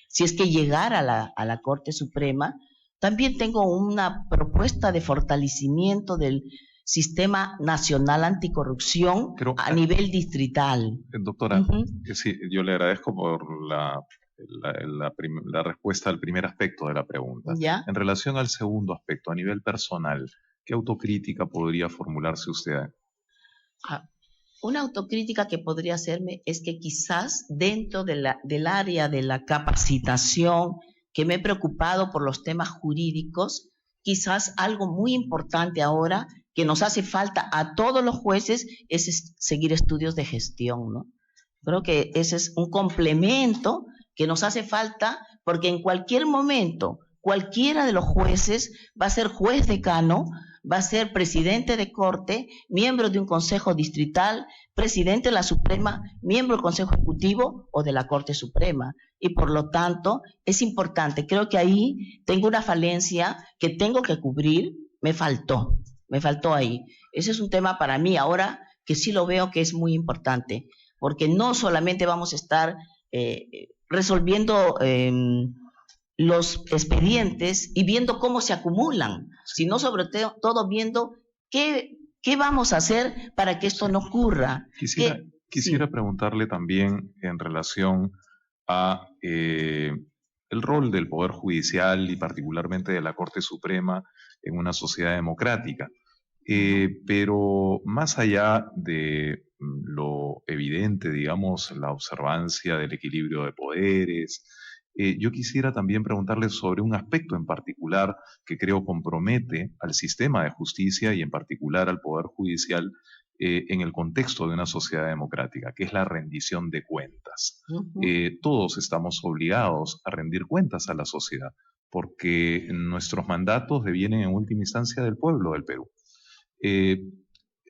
Speaker 4: si es que llegara a la Corte Suprema? También tengo una propuesta de fortalecimiento del Sistema Nacional Anticorrupción a nivel distrital.
Speaker 6: Doctora, sí, yo le agradezco por la respuesta al primer aspecto de la pregunta.
Speaker 4: ¿Ya?
Speaker 6: En relación al segundo aspecto, a nivel personal, ¿qué autocrítica podría formularse usted?
Speaker 4: Una autocrítica que podría hacerme es que quizás dentro del área de la capacitación, que me he preocupado por los temas jurídicos, quizás algo muy importante ahora que nos hace falta a todos los jueces es seguir estudios de gestión, ¿no? Creo que ese es un complemento que nos hace falta, porque en cualquier momento, cualquiera de los jueces va a ser juez decano, va a ser presidente de corte, miembro de un consejo distrital, presidente de la Suprema, miembro del Consejo Ejecutivo o de la Corte Suprema. Y por lo tanto, es importante. Creo que ahí tengo una falencia que tengo que cubrir, me faltó ahí. Ese es un tema para mí ahora que sí lo veo que es muy importante, porque no solamente vamos a estar resolviendo los expedientes y viendo cómo se acumulan, sino sobre todo viendo qué vamos a hacer para que esto no ocurra.
Speaker 6: Quisiera preguntarle también en relación a el rol del Poder Judicial y particularmente de la Corte Suprema en una sociedad democrática. Pero más allá de lo evidente, digamos, la observancia del equilibrio de poderes, yo quisiera también preguntarle sobre un aspecto en particular que creo compromete al sistema de justicia y en particular al Poder Judicial en el contexto de una sociedad democrática, que es la rendición de cuentas. Todos estamos obligados a rendir cuentas a la sociedad, porque nuestros mandatos devienen en última instancia del pueblo del Perú.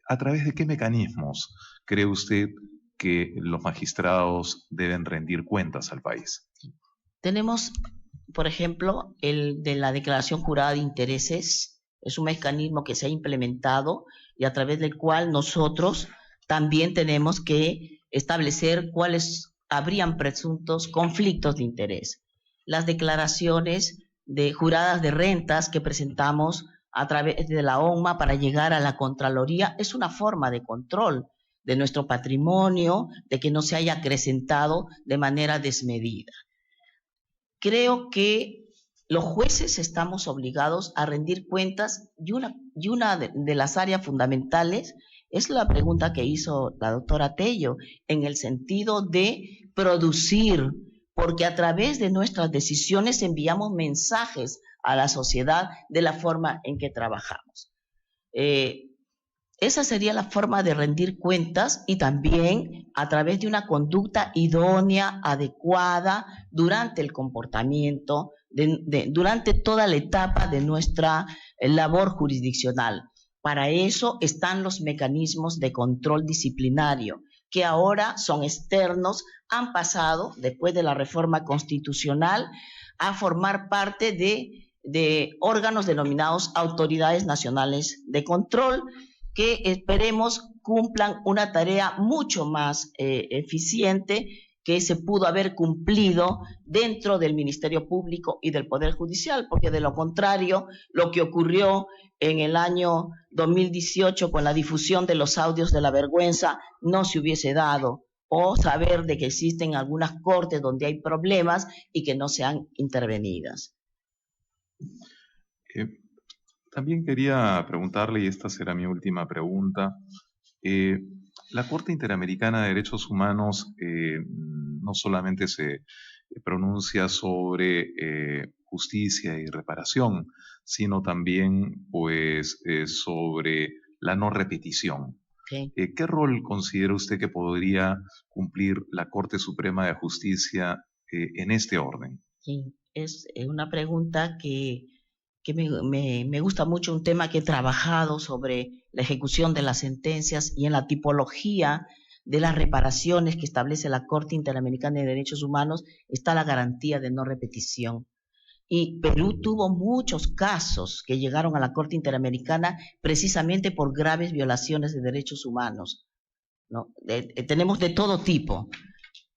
Speaker 6: ¿A través de qué mecanismos cree usted que los magistrados deben rendir cuentas al país?
Speaker 4: Tenemos, por ejemplo, el de la declaración jurada de intereses. Es un mecanismo que se ha implementado y a través del cual nosotros también tenemos que establecer cuáles habrían presuntos conflictos de interés. Las declaraciones juradas de rentas que presentamos a través de la ONMA para llegar a la Contraloría es una forma de control de nuestro patrimonio, de que no se haya acrecentado de manera desmedida. Creo que los jueces estamos obligados a rendir cuentas y una de las áreas fundamentales es la pregunta que hizo la doctora Tello, en el sentido de producir, porque a través de nuestras decisiones enviamos mensajes a la sociedad de la forma en que trabajamos. Esa sería la forma de rendir cuentas y también a través de una conducta idónea, adecuada, durante el comportamiento, durante toda la etapa de nuestra labor jurisdiccional. Para eso están los mecanismos de control disciplinario, que ahora son externos, han pasado, después de la reforma constitucional, a formar parte de órganos denominados autoridades nacionales de control, que esperemos cumplan una tarea mucho más eficiente que se pudo haber cumplido dentro del Ministerio Público y del Poder Judicial, porque de lo contrario, lo que ocurrió en el año 2018 con la difusión de los audios de la vergüenza no se hubiese dado, o saber de que existen algunas cortes donde hay problemas y que no sean intervenidas.
Speaker 6: También quería preguntarle, y esta será mi última pregunta, la Corte Interamericana de Derechos Humanos no solamente se pronuncia sobre justicia y reparación, sino también pues, sobre la no repetición.
Speaker 4: Okay.
Speaker 6: ¿Qué rol considera usted que podría cumplir la Corte Suprema de Justicia en este orden?
Speaker 4: Sí, es una pregunta que me gusta mucho, un tema que he trabajado sobre la ejecución de las sentencias y en la tipología de las reparaciones que establece la Corte Interamericana de Derechos Humanos está la garantía de no repetición. Y Perú tuvo muchos casos que llegaron a la Corte Interamericana precisamente por graves violaciones de derechos humanos, ¿no? Tenemos de todo tipo.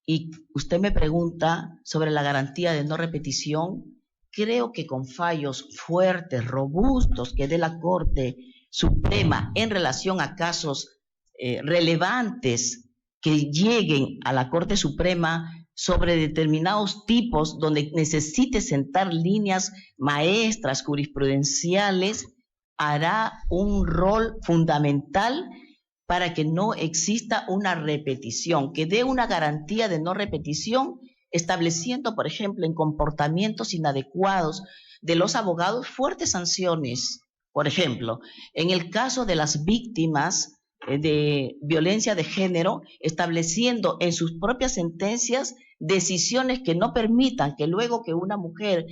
Speaker 4: Y usted me pregunta sobre la garantía de no repetición. Creo que con fallos fuertes, robustos que dé la Corte Suprema en relación a casos relevantes que lleguen a la Corte Suprema sobre determinados tipos donde necesite sentar líneas maestras jurisprudenciales, hará un rol fundamental para que no exista una repetición, que dé una garantía de no repetición, estableciendo, por ejemplo, en comportamientos inadecuados de los abogados fuertes sanciones. Por ejemplo, en el caso de las víctimas de violencia de género, estableciendo en sus propias sentencias decisiones que no permitan que luego que una mujer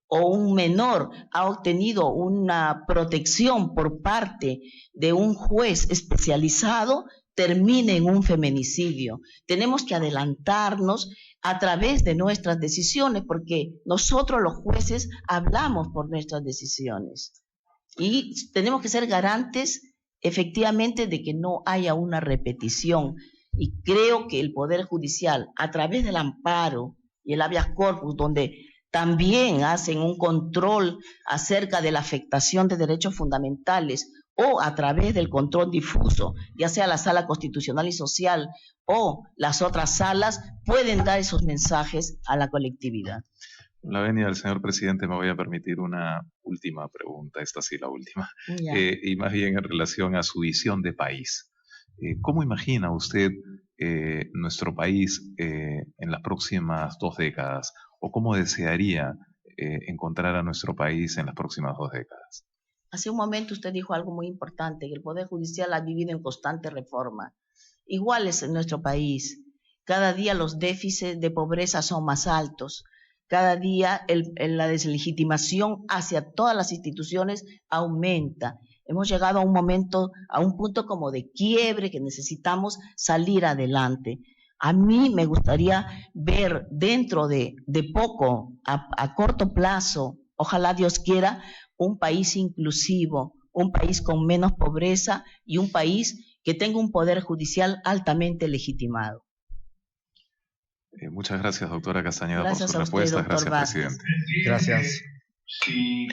Speaker 4: o un menor ha obtenido una protección por parte de un juez especializado, termine en un feminicidio. Tenemos que adelantarnos a través de nuestras decisiones, porque nosotros los jueces hablamos por nuestras decisiones. Y tenemos que ser garantes efectivamente de que no haya una repetición. Y creo que el Poder Judicial, a través del amparo y el habeas corpus, donde también hacen un control acerca de la afectación de derechos fundamentales, o a través del control difuso, ya sea la Sala Constitucional y Social o las otras salas, pueden dar esos mensajes a la colectividad.
Speaker 6: Con la venia del señor presidente me voy a permitir una última pregunta, esta sí la última, y más bien en relación a su visión de país. ¿Cómo imagina usted nuestro país en las próximas 2 décadas? ¿O cómo desearía encontrar a nuestro país en las próximas 2 décadas?
Speaker 4: Hace un momento usted dijo algo muy importante, que el Poder Judicial ha vivido en constante reforma. Igual es en nuestro país. Cada día los déficits de pobreza son más altos. Cada día la deslegitimación hacia todas las instituciones aumenta. Hemos llegado a un punto como de quiebre que necesitamos salir adelante. A mí me gustaría ver dentro de poco, a corto plazo, ojalá Dios quiera, un país inclusivo, un país con menos pobreza y un país que tenga un poder judicial altamente legitimado.
Speaker 6: Muchas gracias, doctora Castañeda,
Speaker 4: gracias
Speaker 6: por su respuesta. Gracias, presidente.
Speaker 2: Gracias.
Speaker 7: Si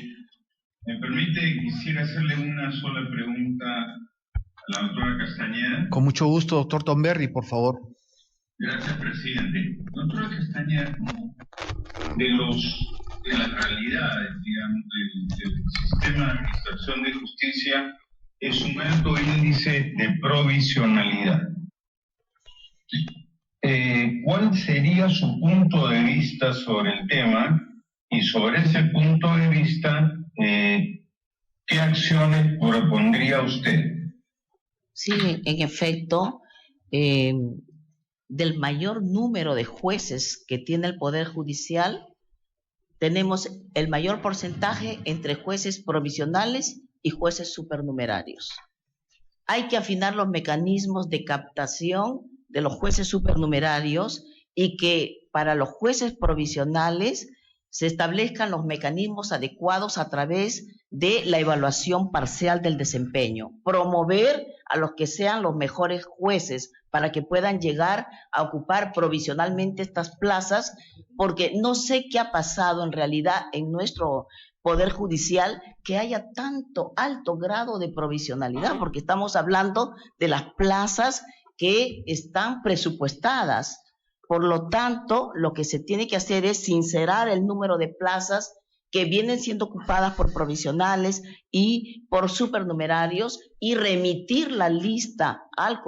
Speaker 7: me permite, quisiera hacerle una sola pregunta a la doctora Castañeda.
Speaker 2: Con mucho gusto, doctor Tomberry, por favor.
Speaker 7: Gracias, presidente. Doctora Castañeda, de las realidades, digamos, del sistema de administración de justicia, es un alto índice de provisionalidad. ¿Cuál sería su punto de vista sobre el tema? Y sobre ese punto de vista, ¿qué acciones propondría usted?
Speaker 4: Sí, en efecto, del mayor número de jueces que tiene el Poder Judicial, tenemos el mayor porcentaje entre jueces provisionales y jueces supernumerarios. Hay que afinar los mecanismos de captación de los jueces supernumerarios y que para los jueces provisionales se establezcan los mecanismos adecuados a través de la evaluación parcial del desempeño, promover a los que sean los mejores jueces para que puedan llegar a ocupar provisionalmente estas plazas, porque no sé qué ha pasado en realidad en nuestro Poder Judicial que haya tanto alto grado de provisionalidad, porque estamos hablando de las plazas que están presupuestadas. Por lo tanto, lo que se tiene que hacer es sincerar el número de plazas que vienen siendo ocupadas por provisionales y por supernumerarios y remitir la lista al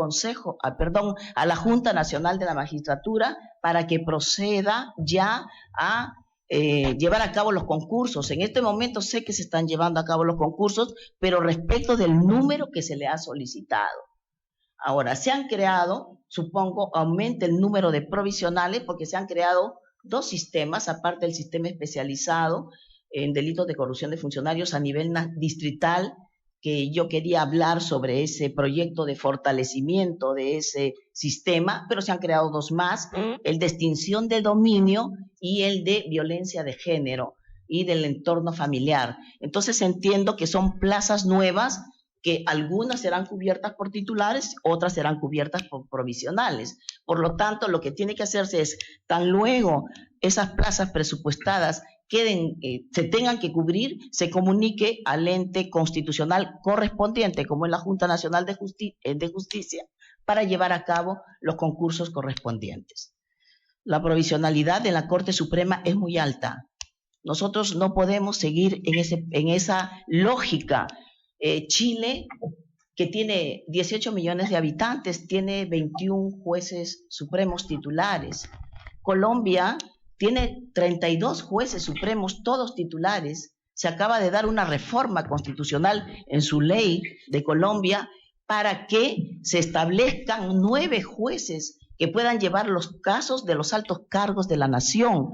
Speaker 4: a la Junta Nacional de la Magistratura para que proceda ya a llevar a cabo los concursos. En este momento sé que se están llevando a cabo los concursos, pero respecto del número que se le ha solicitado. Ahora, se han creado, supongo, aumenta el número de provisionales porque se han creado 2 sistemas, aparte del sistema especializado en delitos de corrupción de funcionarios a nivel distrital, que yo quería hablar sobre ese proyecto de fortalecimiento de ese sistema, pero se han creado 2 más, el de extinción de dominio y el de violencia de género y del entorno familiar. Entonces entiendo que son plazas nuevas, que algunas serán cubiertas por titulares, otras serán cubiertas por provisionales. Por lo tanto, lo que tiene que hacerse es, tan luego esas plazas presupuestadas se tengan que cubrir, se comunique al ente constitucional correspondiente, como es la Junta Nacional de Justicia, para llevar a cabo los concursos correspondientes. La provisionalidad de la Corte Suprema es muy alta. Nosotros no podemos seguir en esa lógica. Chile, que tiene 18 millones de habitantes, tiene 21 jueces supremos titulares. Colombia tiene 32 jueces supremos, todos titulares. Se acaba de dar una reforma constitucional en su ley de Colombia para que se establezcan 9 jueces que puedan llevar los casos de los altos cargos de la nación.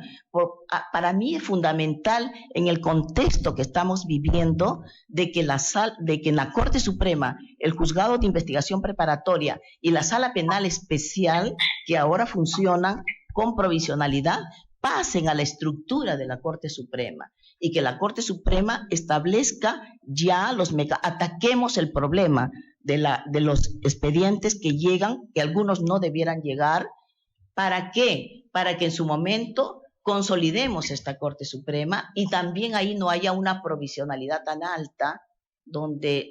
Speaker 4: Para mí es fundamental en el contexto que estamos viviendo de que en la Corte Suprema, el Juzgado de Investigación Preparatoria y la Sala Penal Especial, que ahora funcionan con provisionalidad, pasen a la estructura de la Corte Suprema y que la Corte Suprema establezca ya ataquemos el problema de los expedientes que llegan, que algunos no debieran llegar. ¿Para qué? Para que en su momento consolidemos esta Corte Suprema y también ahí no haya una provisionalidad tan alta donde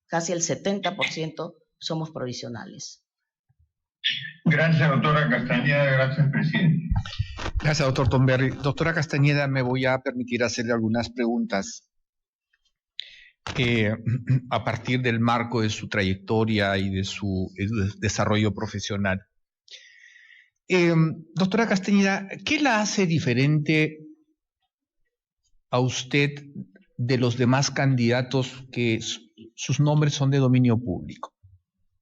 Speaker 4: casi el 70% somos provisionales.
Speaker 7: Gracias, doctora Castañeda. Gracias, presidente.
Speaker 2: Gracias, doctor Tomberry. Doctora Castañeda, me voy a permitir hacerle algunas preguntas a partir del marco de su trayectoria y de su desarrollo profesional. Doctora Castañeda, ¿qué la hace diferente a usted de los demás candidatos que sus nombres son de dominio público?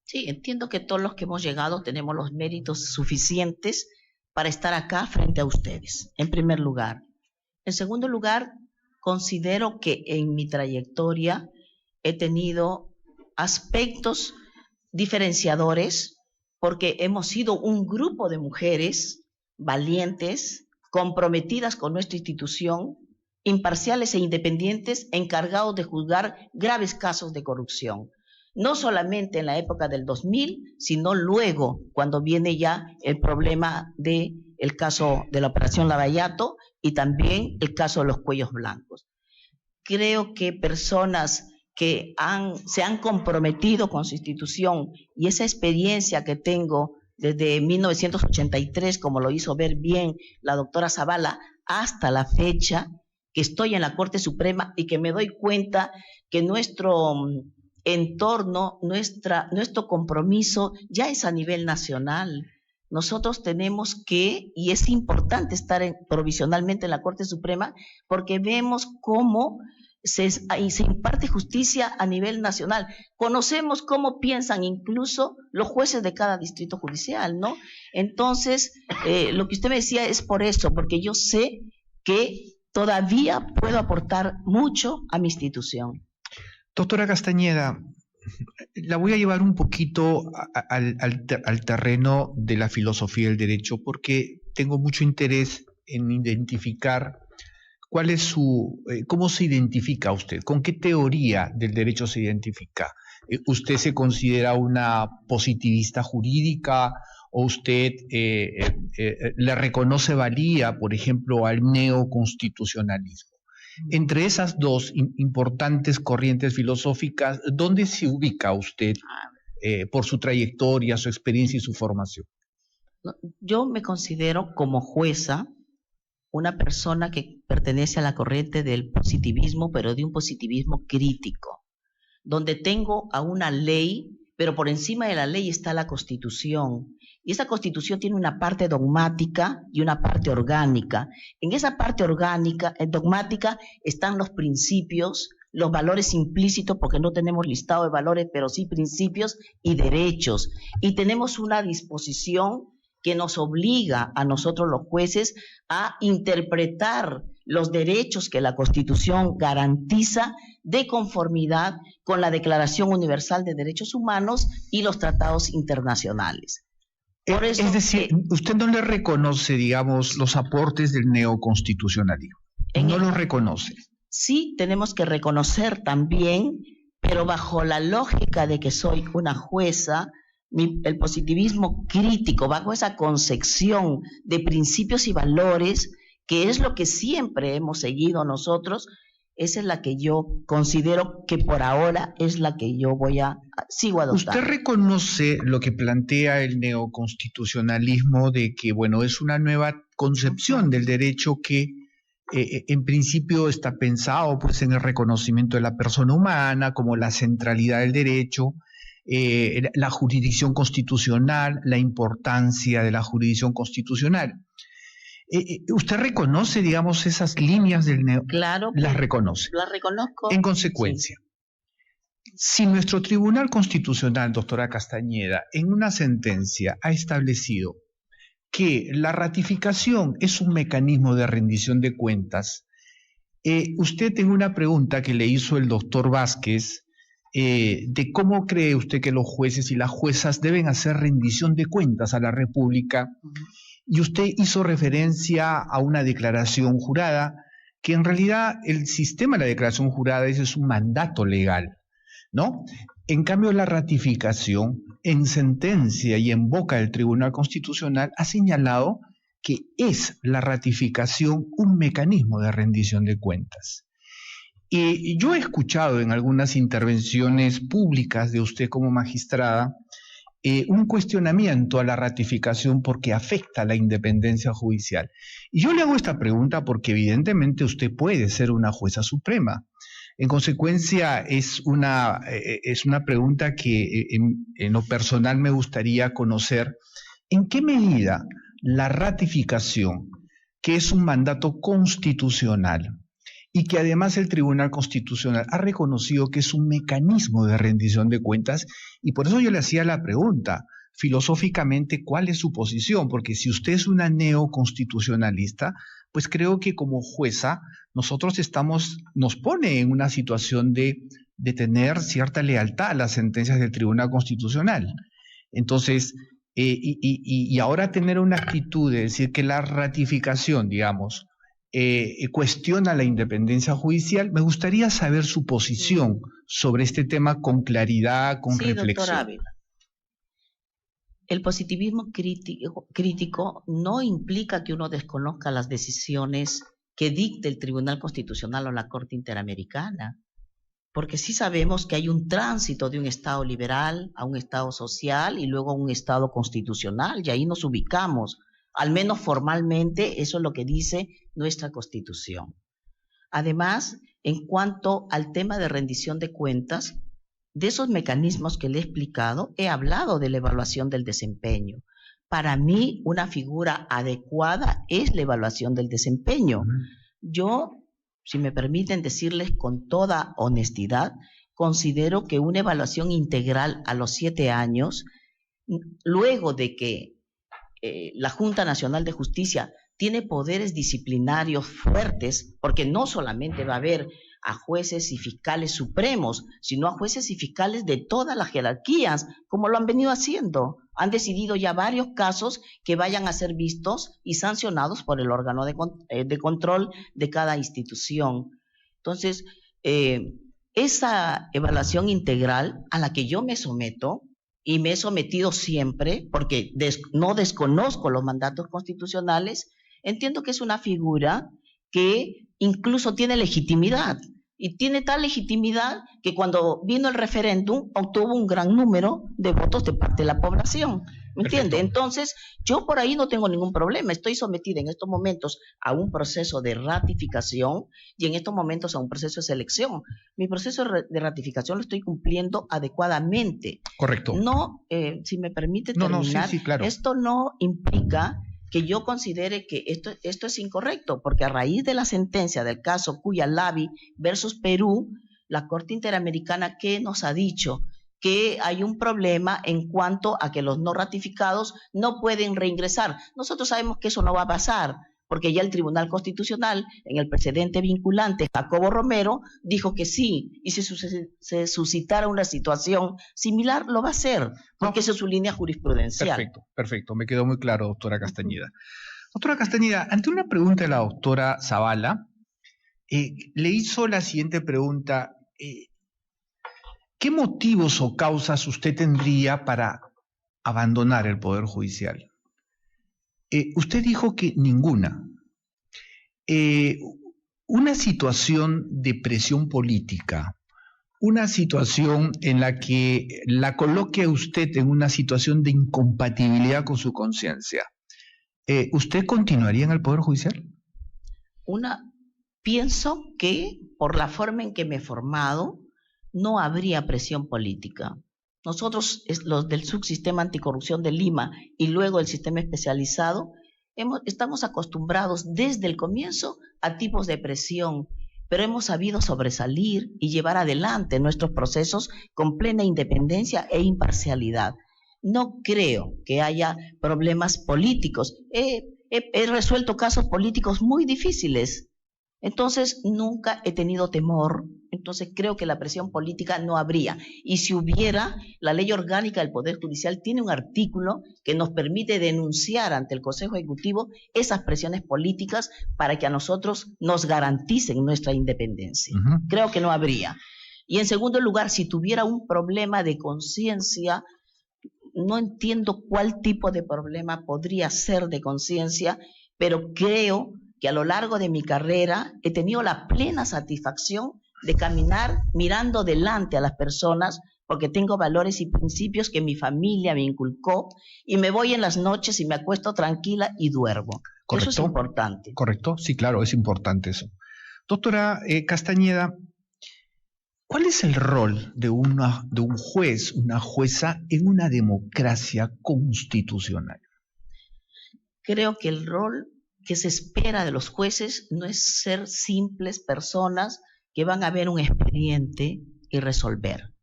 Speaker 4: Sí, entiendo que todos los que hemos llegado tenemos los méritos suficientes para estar acá frente a ustedes, en primer lugar. En segundo lugar, considero que en mi trayectoria he tenido aspectos diferenciadores porque hemos sido un grupo de mujeres valientes, comprometidas con nuestra institución, imparciales e independientes, encargados de juzgar graves casos de corrupción. No solamente en la época del 2000, sino luego, cuando viene ya el problema del caso de la Operación Lavallato y también el caso de los cuellos blancos. Creo que personas que se han comprometido con su institución y esa experiencia que tengo desde 1983, como lo hizo ver bien la doctora Zavala, hasta la fecha, que estoy en la Corte Suprema y que me doy cuenta que nuestro entorno, nuestro compromiso ya es a nivel nacional. Nosotros tenemos que, y es importante estar provisionalmente en la Corte Suprema, porque vemos cómo se imparte justicia a nivel nacional. Conocemos cómo piensan incluso los jueces de cada distrito judicial, ¿no? Entonces, lo que usted me decía es por eso, porque yo sé que todavía puedo aportar mucho a mi institución.
Speaker 2: Doctora Castañeda, la voy a llevar un poquito al terreno de la filosofía del derecho porque tengo mucho interés en identificar cuál es cómo se identifica usted, con qué teoría del derecho se identifica. ¿Usted se considera una positivista jurídica o usted le reconoce valía, por ejemplo, al neoconstitucionalismo? Entre esas dos importantes corrientes filosóficas, ¿dónde se ubica usted por su trayectoria, su experiencia y su formación?
Speaker 4: Yo me considero como jueza una persona que pertenece a la corriente del positivismo, pero de un positivismo crítico, donde tengo a una ley, pero por encima de la ley está la Constitución. Y esa Constitución tiene una parte dogmática y una parte orgánica. En esa parte dogmática están los principios, los valores implícitos, porque no tenemos listado de valores, pero sí principios y derechos. Y tenemos una disposición que nos obliga a nosotros los jueces a interpretar los derechos que la Constitución garantiza de conformidad con la Declaración Universal de Derechos Humanos y los tratados internacionales. Por eso,
Speaker 2: es decir, usted no le reconoce, digamos, los aportes del neoconstitucionalismo. No los reconoce.
Speaker 4: Sí tenemos que reconocer también, pero bajo la lógica de que soy una jueza, el positivismo crítico, bajo esa concepción de principios y valores, que es lo que siempre hemos seguido nosotros, esa es la que yo considero que por ahora es la que yo sigo adoptando.
Speaker 2: ¿Usted reconoce lo que plantea el neoconstitucionalismo de que, bueno, es una nueva concepción del derecho que en principio está pensado pues en el reconocimiento de la persona humana como la centralidad del derecho, la jurisdicción constitucional, la importancia de la jurisdicción constitucional? ¿Usted reconoce, digamos, esas líneas del neo?
Speaker 4: Claro.
Speaker 2: Las reconoce.
Speaker 4: Las reconozco.
Speaker 2: En consecuencia, si nuestro Tribunal Constitucional, doctora Castañeda, en una sentencia ha establecido que la ratificación es un mecanismo de rendición de cuentas, usted tiene una pregunta que le hizo el doctor Vázquez, de cómo cree usted que los jueces y las juezas deben hacer rendición de cuentas a la República, y usted hizo referencia a una declaración jurada, que en realidad el sistema de la declaración jurada es un mandato legal, ¿no? En cambio, la ratificación, en sentencia y en boca del Tribunal Constitucional, ha señalado que es la ratificación un mecanismo de rendición de cuentas. Y yo he escuchado en algunas intervenciones públicas de usted como magistrada un cuestionamiento a la ratificación porque afecta a la independencia judicial. Y yo le hago esta pregunta porque evidentemente usted puede ser una jueza suprema. En consecuencia, es una pregunta que en lo personal me gustaría conocer en qué medida la ratificación, que es un mandato constitucional, y que además el Tribunal Constitucional ha reconocido que es un mecanismo de rendición de cuentas, y por eso yo le hacía la pregunta, filosóficamente, ¿cuál es su posición? Porque si usted es una neoconstitucionalista, pues creo que como jueza nosotros nos pone en una situación de tener cierta lealtad a las sentencias del Tribunal Constitucional. Entonces, y ahora tener una actitud de decir que la ratificación, digamos, cuestiona la independencia judicial, me gustaría saber su posición sobre este tema con claridad, con reflexión.
Speaker 4: Doctor Ávila. El positivismo crítico no implica que uno desconozca las decisiones que dicte el Tribunal Constitucional o la Corte Interamericana, porque sí sabemos que hay un tránsito de un Estado liberal a un Estado social y luego a un Estado constitucional, y ahí nos ubicamos. Al menos formalmente, eso es lo que dice nuestra Constitución. Además, en cuanto al tema de rendición de cuentas, de esos mecanismos que le he explicado, he hablado de la evaluación del desempeño. Para mí, una figura adecuada es la evaluación del desempeño. Yo, si me permiten decirles con toda honestidad, considero que una evaluación integral a los 7 años, luego de que la Junta Nacional de Justicia tiene poderes disciplinarios fuertes, porque no solamente va a haber a jueces y fiscales supremos, sino a jueces y fiscales de todas las jerarquías, como lo han venido haciendo. Han decidido ya varios casos que vayan a ser vistos y sancionados por el órgano de control de cada institución. Entonces, esa evaluación integral a la que yo me someto, y me he sometido siempre, porque no desconozco los mandatos constitucionales, entiendo que es una figura que incluso tiene legitimidad. Y tiene tal legitimidad que cuando vino el referéndum obtuvo un gran número de votos de parte de la población. ¿Me entiende? Entonces, yo por ahí no tengo ningún problema. Estoy sometida en estos momentos a un proceso de ratificación y en estos momentos a un proceso de selección. Mi proceso de ratificación lo estoy cumpliendo adecuadamente.
Speaker 2: Correcto.
Speaker 4: No, si me permite terminar,
Speaker 2: sí, claro.
Speaker 4: Esto no implica que yo considere que esto es incorrecto, porque a raíz de la sentencia del caso Cuyalabi versus Perú, la Corte Interamericana, ¿qué nos ha dicho? Que hay un problema en cuanto a que los no ratificados no pueden reingresar. Nosotros sabemos que eso no va a pasar, porque ya el Tribunal Constitucional, en el precedente vinculante, Jacobo Romero, dijo que sí, y si se suscitara una situación similar, lo va a hacer, porque esa es su línea jurisprudencial.
Speaker 2: Perfecto, me quedó muy claro, doctora Castañeda. Doctora Castañeda, ante una pregunta de la doctora Zavala, le hizo la siguiente pregunta: ¿qué motivos o causas usted tendría para abandonar el Poder Judicial? Usted dijo que ninguna. Una situación de presión política, una situación en la que la coloque a usted en una situación de incompatibilidad con su conciencia, ¿usted continuaría en el Poder Judicial?
Speaker 4: Pienso que por la forma en que me he formado, no habría presión política. Nosotros, los del Subsistema Anticorrupción de Lima y luego el sistema especializado, estamos acostumbrados desde el comienzo a tipos de presión, pero hemos sabido sobresalir y llevar adelante nuestros procesos con plena independencia e imparcialidad. No creo que haya problemas políticos. He resuelto casos políticos muy difíciles. Entonces, nunca he tenido temor. Entonces, creo que la presión política no habría. Y si hubiera, la ley orgánica del Poder Judicial tiene un artículo que nos permite denunciar ante el Consejo Ejecutivo esas presiones políticas para que a nosotros nos garanticen nuestra independencia. Creo que no habría. Y en segundo lugar, si tuviera un problema de conciencia, no entiendo cuál tipo de problema podría ser de conciencia, pero creo que a lo largo de mi carrera he tenido la plena satisfacción de caminar mirando delante a las personas, porque tengo valores y principios que mi familia me inculcó, y me voy en las noches y me acuesto tranquila y duermo.
Speaker 2: ¿Correcto?
Speaker 4: Eso es importante.
Speaker 2: Correcto, sí, claro, es importante eso. Doctora Castañeda, ¿cuál es el rol de un juez, una jueza en una democracia constitucional?
Speaker 4: Creo que el rol que se espera de los jueces no es ser simples personas que van a ver un expediente y resolver.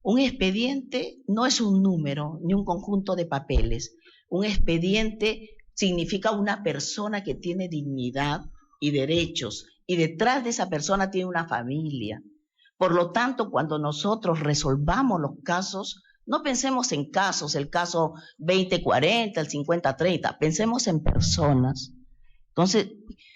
Speaker 4: Un expediente no es un número ni un conjunto de papeles. Un expediente significa una persona que tiene dignidad y derechos, y detrás de esa persona tiene una familia. Por lo tanto, cuando nosotros resolvamos los casos, no pensemos en casos, el caso 2040, el 5030, pensemos en personas. Entonces,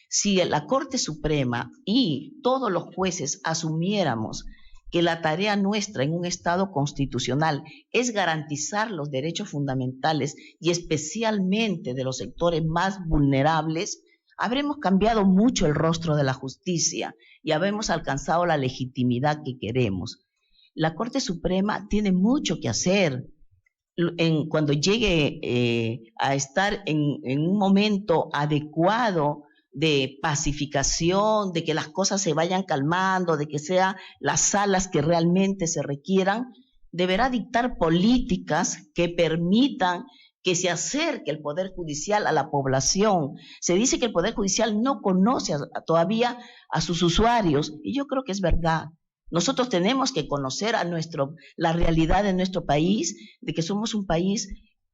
Speaker 4: si la Corte Suprema y todos los jueces asumiéramos que la tarea nuestra en un Estado constitucional es garantizar los derechos fundamentales y especialmente de los sectores más vulnerables, habremos cambiado mucho el rostro de la justicia y habremos alcanzado la legitimidad que queremos. La Corte Suprema tiene mucho que hacer. Cuando llegue a estar en un momento adecuado de pacificación, de que las cosas se vayan calmando, de que sean las salas que realmente se requieran, deberá dictar políticas que permitan que se acerque el Poder Judicial a la población. Se dice que el Poder Judicial no conoce todavía a sus usuarios, y yo creo que es verdad. Nosotros tenemos que conocer la realidad de nuestro país, de que somos un país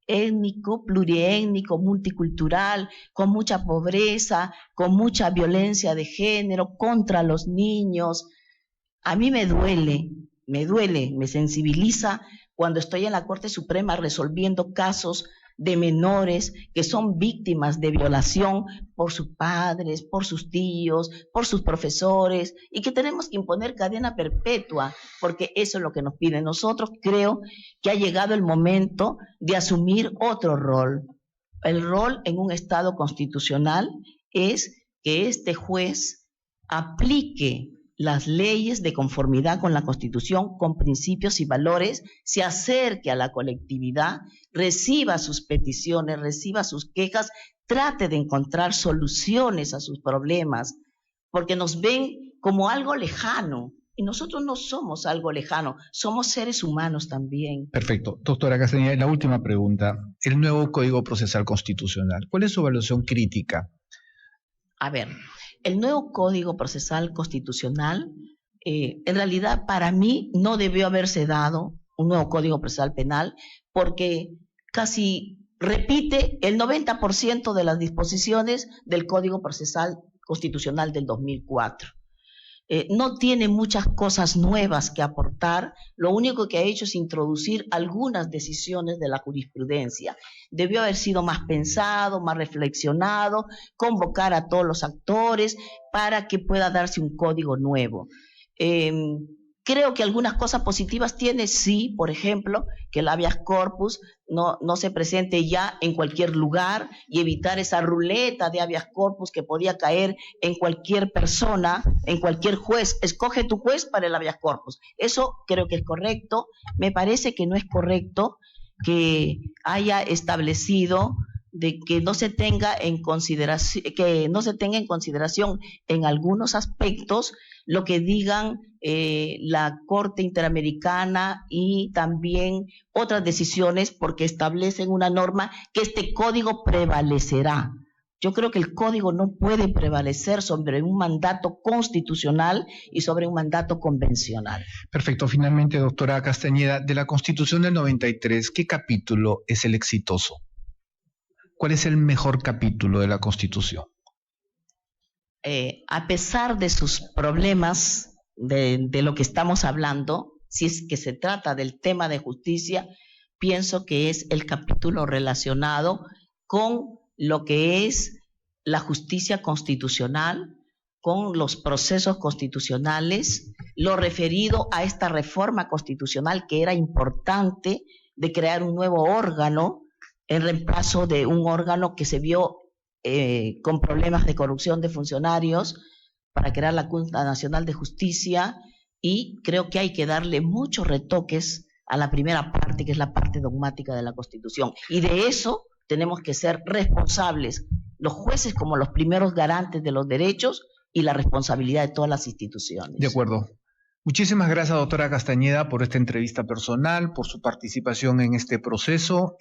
Speaker 4: étnico, pluriétnico, multicultural, con mucha pobreza, con mucha violencia de género contra los niños. A mí me duele, me sensibiliza cuando estoy en la Corte Suprema resolviendo casos de menores que son víctimas de violación por sus padres, por sus tíos, por sus profesores, y que tenemos que imponer cadena perpetua, porque eso es lo que nos piden. Nosotros creo que ha llegado el momento de asumir otro rol. El rol en un Estado constitucional es que este juez aplique las leyes de conformidad con la Constitución, con principios y valores, se acerque a la colectividad, reciba sus peticiones, reciba sus quejas, trate de encontrar soluciones a sus problemas, porque nos ven como algo lejano, y nosotros no somos algo lejano, somos seres humanos también.
Speaker 2: Perfecto. Doctora Castañeda, la última pregunta. El nuevo Código Procesal Constitucional, ¿cuál es su evaluación crítica?
Speaker 4: A ver, el nuevo Código Procesal Constitucional, en realidad para mí no debió haberse dado un nuevo Código Procesal Penal porque casi repite el 90% de las disposiciones del Código Procesal Constitucional del 2004. No tiene muchas cosas nuevas que aportar, lo único que ha hecho es introducir algunas decisiones de la jurisprudencia. Debió haber sido más pensado, más reflexionado, convocar a todos los actores para que pueda darse un código nuevo. Creo que algunas cosas positivas tiene, sí, por ejemplo, que el habeas corpus no se presente ya en cualquier lugar y evitar esa ruleta de habeas corpus que podía caer en cualquier persona, en cualquier juez. Escoge tu juez para el habeas corpus. Eso creo que es correcto. Me parece que no es correcto que haya establecido de que no se tenga en consideración, en algunos aspectos lo que digan la Corte Interamericana y también otras decisiones, porque establecen una norma que este código prevalecerá. Yo creo que el código no puede prevalecer sobre un mandato constitucional y sobre un mandato convencional.
Speaker 2: Perfecto. Finalmente, doctora Castañeda, de la Constitución del 93, ¿qué capítulo es el exitoso? ¿Cuál es el mejor capítulo de la Constitución?
Speaker 4: A pesar de sus problemas, de lo que estamos hablando, si es que se trata del tema de justicia, pienso que es el capítulo relacionado con lo que es la justicia constitucional, con los procesos constitucionales, lo referido a esta reforma constitucional que era importante de crear un nuevo órgano en reemplazo de un órgano que se vio con problemas de corrupción de funcionarios para crear la Junta Nacional de Justicia, y creo que hay que darle muchos retoques a la primera parte, que es la parte dogmática de la Constitución. Y de eso tenemos que ser responsables, los jueces como los primeros garantes de los derechos y la responsabilidad de todas las instituciones.
Speaker 2: De acuerdo. Muchísimas gracias, doctora Castañeda, por esta entrevista personal, por su participación en este proceso.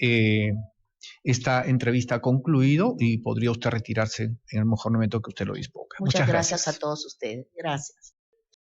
Speaker 2: Esta entrevista ha concluido y podría usted retirarse en el mejor momento que usted lo disponga.
Speaker 4: Muchas gracias a todos ustedes. Gracias.